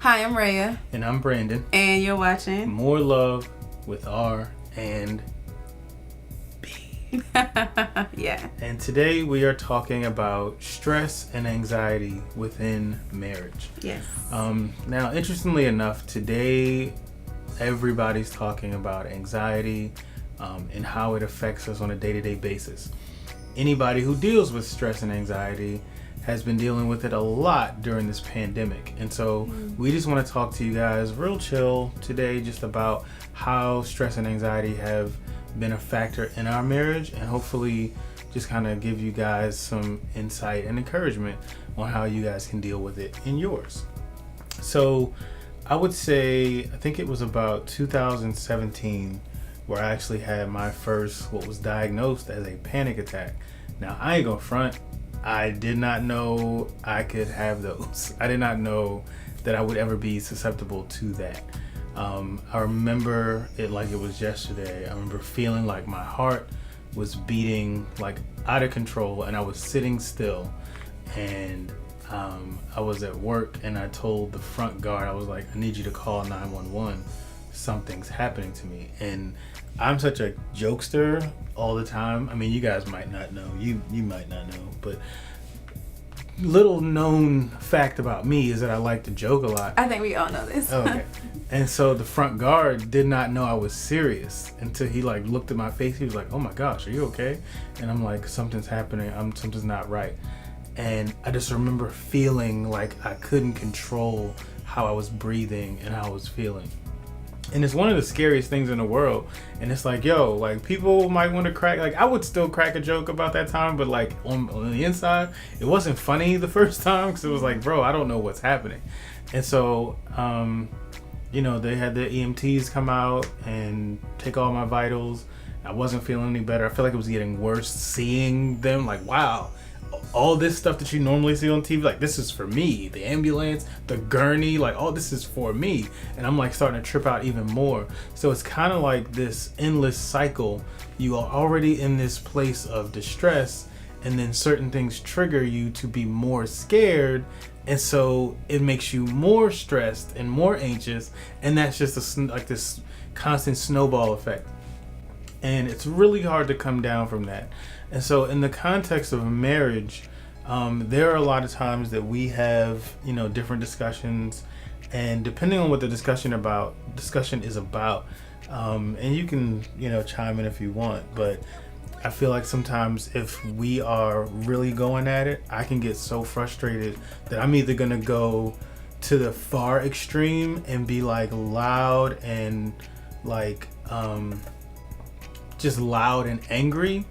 Hi, I'm Raya. And I'm Brandon. And you're watching More Love with R and B. Yeah. And today we are talking about stress and anxiety within marriage. Yes. Now, interestingly enough, today everybody's talking about anxiety and how it affects us on a day-to-day basis. Anybody who deals with stress and anxiety has been dealing with it a lot during this pandemic. And so we just want to talk to you guys real chill today just about how stress and anxiety have been a factor in our marriage, and hopefully just kind of give you guys some insight and encouragement on how you guys can deal with it in yours. So I would say, I think it was about 2017 where I actually had my first, what was diagnosed as a panic attack. Now, I ain't gonna front, I did not know I could have those. I did not know that I would ever be susceptible to that. I remember it like it was yesterday. I remember feeling like my heart was beating like out of control, and I was sitting still, and I was at work, and I told the front guard, I was like, I need you to call 911. Something's happening to me. And I'm such a jokester all the time. I mean, you guys might not know. You might not know. But little known fact about me is that I like to joke a lot. I think we all know this. Okay. And so the front guard did not know I was serious until he like looked at my face. He was like, oh my gosh, are you okay? And I'm like, something's happening. Something's not right. And I just remember feeling like I couldn't control how I was breathing and how I was feeling. And it's one of the scariest things in the world. And it's like, yo, like people might want to crack, like I would still crack a joke about that time, but like on the inside, it wasn't funny the first time because it was like, bro, I don't know what's happening. And so, they had the EMTs come out and take all my vitals. I wasn't feeling any better. I feel like it was getting worse seeing them, like, wow, all this stuff that you normally see on TV, like this is for me. The ambulance, the gurney, like all this is for me. And I'm like starting to trip out even more. So it's kind of like this endless cycle. You are already in this place of distress, and then certain things trigger you to be more scared. And so it makes you more stressed and more anxious. And that's just this constant snowball effect. And it's really hard to come down from that. And so in the context of a marriage, there are a lot of times that we have, different discussions, and depending on what the discussion is about, and you can, chime in if you want, but I feel like sometimes if we are really going at it, I can get so frustrated that I'm either going to go to the far extreme and be like loud and like, just loud and angry,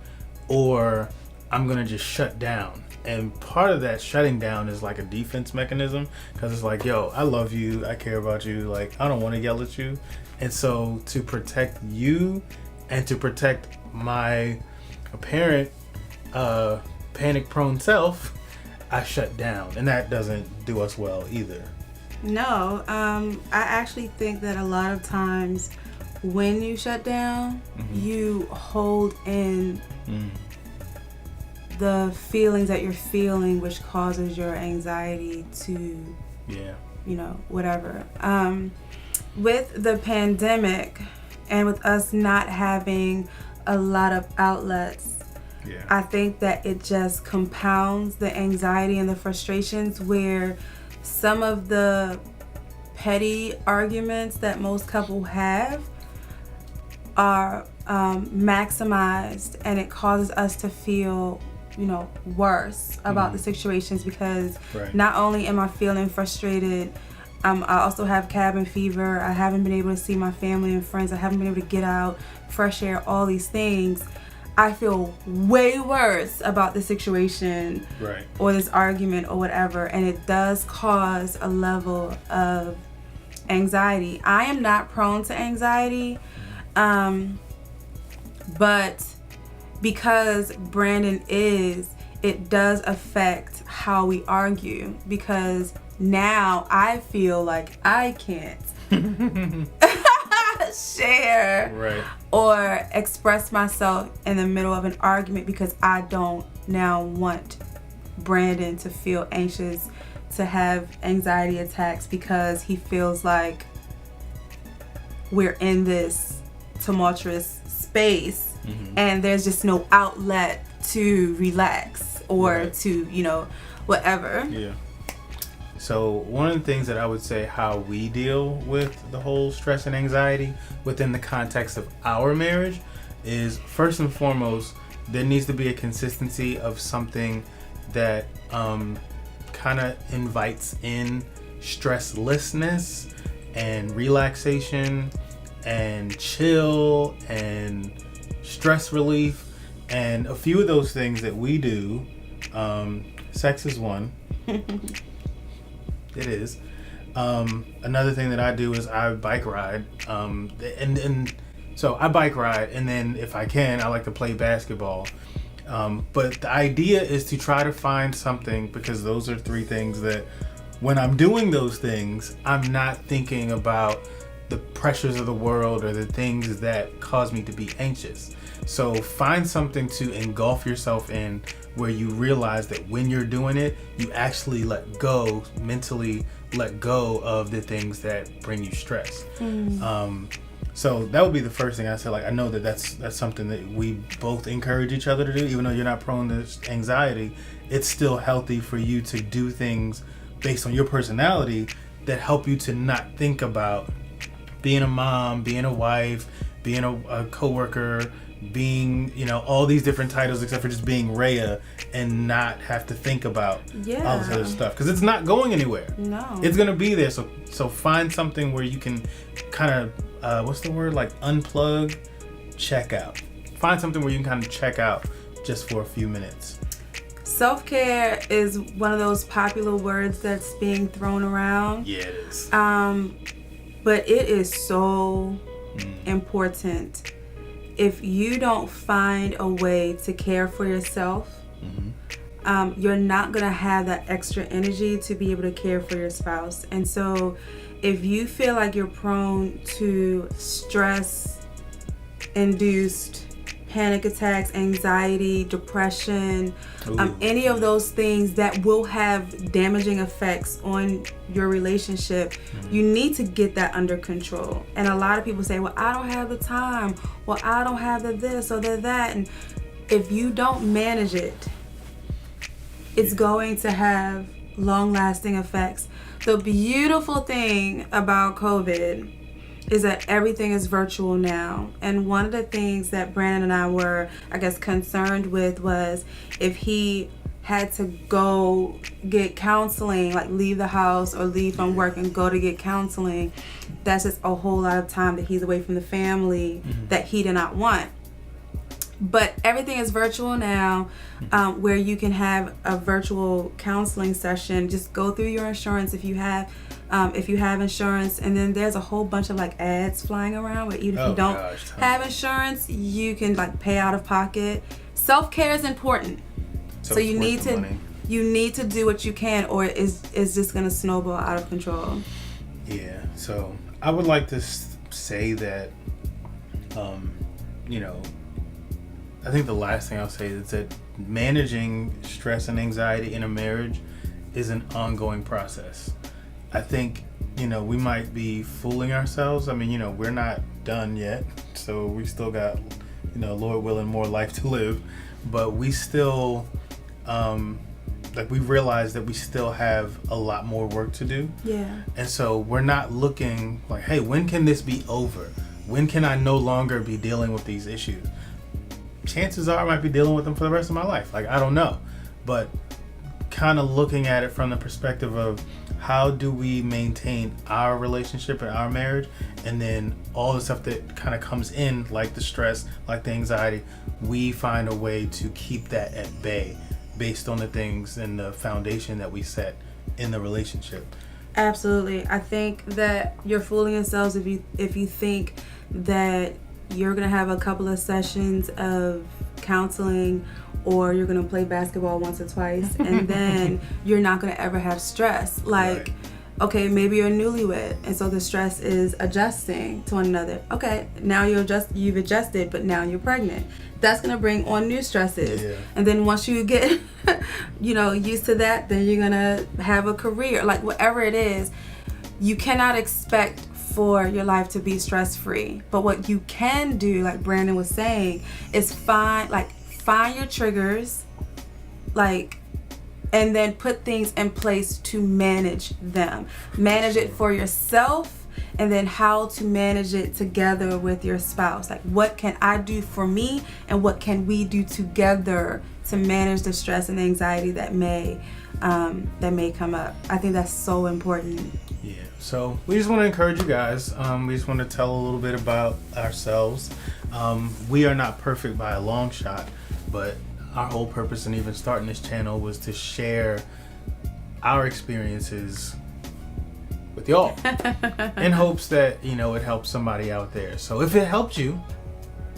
or I'm gonna just shut down. And part of that shutting down is like a defense mechanism, because it's like, yo, I love you, I care about you, like I don't want to yell at you. And so to protect you and to protect my apparent panic prone self, I shut down, and that doesn't do us well either. No, I actually think that a lot of times when you shut down, you hold in the feelings that you're feeling, which causes your anxiety to, whatever. With the pandemic and with us not having a lot of outlets, I think that it just compounds the anxiety and the frustrations, where some of the petty arguments that most couples have are maximized, and it causes us to feel worse about the situations, because not only am I feeling frustrated, I also have cabin fever. I haven't been able to see my family and friends. I haven't been able to get out, fresh air, all these things. I feel way worse about the situation or this argument or whatever, and it does cause a level of anxiety. I am not prone to anxiety, but because Brandon is, it does affect how we argue, because now I feel like I can't share or express myself in the middle of an argument, because I don't now want Brandon to feel anxious to have anxiety attacks because he feels like we're in this tumultuous space and there's just no outlet to relax or to, whatever. Yeah. So one of the things that I would say how we deal with the whole stress and anxiety within the context of our marriage is, first and foremost, there needs to be a consistency of something that kind of invites in stresslessness and relaxation and chill and stress relief, and a few of those things that we do. Sex is one. It is. Another thing that I do is I bike ride. And so I bike ride, and then if I can, I like to play basketball. But the idea is to try to find something, because those are three things that when I'm doing those things, I'm not thinking about the pressures of the world or the things that cause me to be anxious. So find something to engulf yourself in where you realize that when you're doing it, you actually mentally let go of the things that bring you stress. So that would be the first thing I said. Like, I know that's something that we both encourage each other to do. Even though you're not prone to anxiety, it's still healthy for you to do things based on your personality that help you to not think about being a mom, being a wife, being a coworker, being, all these different titles except for just being Rhea, and not have to think about all this other stuff, because it's not going anywhere. No, it's gonna be there. So find something where you can kind of what's the word, like unplug, check out. Find something where you can kind of check out just for a few minutes. Self-care is one of those popular words that's being thrown around. Yeah, it is. But it is so important. If you don't find a way to care for yourself, you're not going to have that extra energy to be able to care for your spouse. And so if you feel like you're prone to stress-induced panic attacks, anxiety, depression, any of those things that will have damaging effects on your relationship, you need to get that under control. And a lot of people say, well, I don't have the time, well, I don't have the this or the that. And if you don't manage it, it's going to have long-lasting effects. The beautiful thing about COVID is that everything is virtual now. And one of the things that Brandon and I were, concerned with was if he had to go get counseling, like leave the house or leave from work and go to get counseling, that's just a whole lot of time that he's away from the family that he did not want. But everything is virtual now, where you can have a virtual counseling session. Just go through your insurance if you have insurance, and then there's a whole bunch of like ads flying around where even if you don't have insurance, you can like pay out of pocket. Self-care is important. So you need to do what you can, or it's just gonna snowball out of control. Yeah. So I would like to say that, I think the last thing I'll say is that managing stress and anxiety in a marriage is an ongoing process. I think, we might be fooling ourselves. I mean, we're not done yet, so we still got, Lord willing, more life to live, but we still, we realize that we still have a lot more work to do. Yeah. And so we're not looking like, hey, when can this be over? When can I no longer be dealing with these issues? Chances are I might be dealing with them for the rest of my life. Like, I don't know. But kind of looking at it from the perspective of how do we maintain our relationship and our marriage, and then all the stuff that kind of comes in, like the stress, like the anxiety, we find a way to keep that at bay based on the things and the foundation that we set in the relationship. Absolutely. I think that you're fooling yourselves if you think that you're going to have a couple of sessions of counseling, or you're going to play basketball once or twice, and then you're not going to ever have stress. Like, Okay, maybe you're newlywed, and so the stress is adjusting to one another. Okay, now you've adjusted, but now you're pregnant. That's gonna bring on new stresses. Yeah. And then once you get, used to that, then you're gonna have a career. Like whatever it is, you cannot expect for your life to be stress-free. But what you can do, like Brandon was saying, is find your triggers, and then put things in place to manage them. Manage it for yourself, and then how to manage it together with your spouse. Like, what can I do for me, and what can we do together to manage the stress and anxiety that may come up. I think that's so important. Yeah. So we just want to encourage you guys. We just want to tell a little bit about ourselves. We are not perfect by a long shot, but our whole purpose in even starting this channel was to share our experiences with y'all in hopes that, it helps somebody out there. So if it helped you,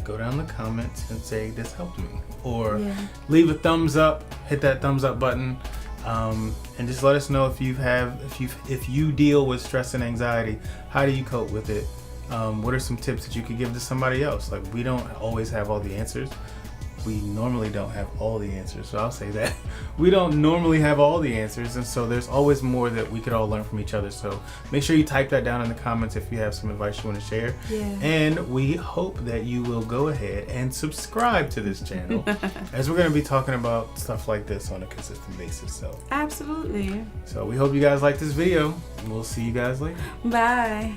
go down in the comments and say, this helped me. Or leave a thumbs up, hit that thumbs up button. And just let us know if you deal with stress and anxiety, how do you cope with it? What are some tips that you could give to somebody else? Like, we don't always have all the answers. We normally don't have all the answers, so I'll say that. We don't normally have all the answers, and so there's always more that we could all learn from each other. So make sure you type that down in the comments if you have some advice you want to share. Yeah. And we hope that you will go ahead and subscribe to this channel, as we're going to be talking about stuff like this on a consistent basis. So absolutely. So we hope you guys like this video, and we'll see you guys later. Bye.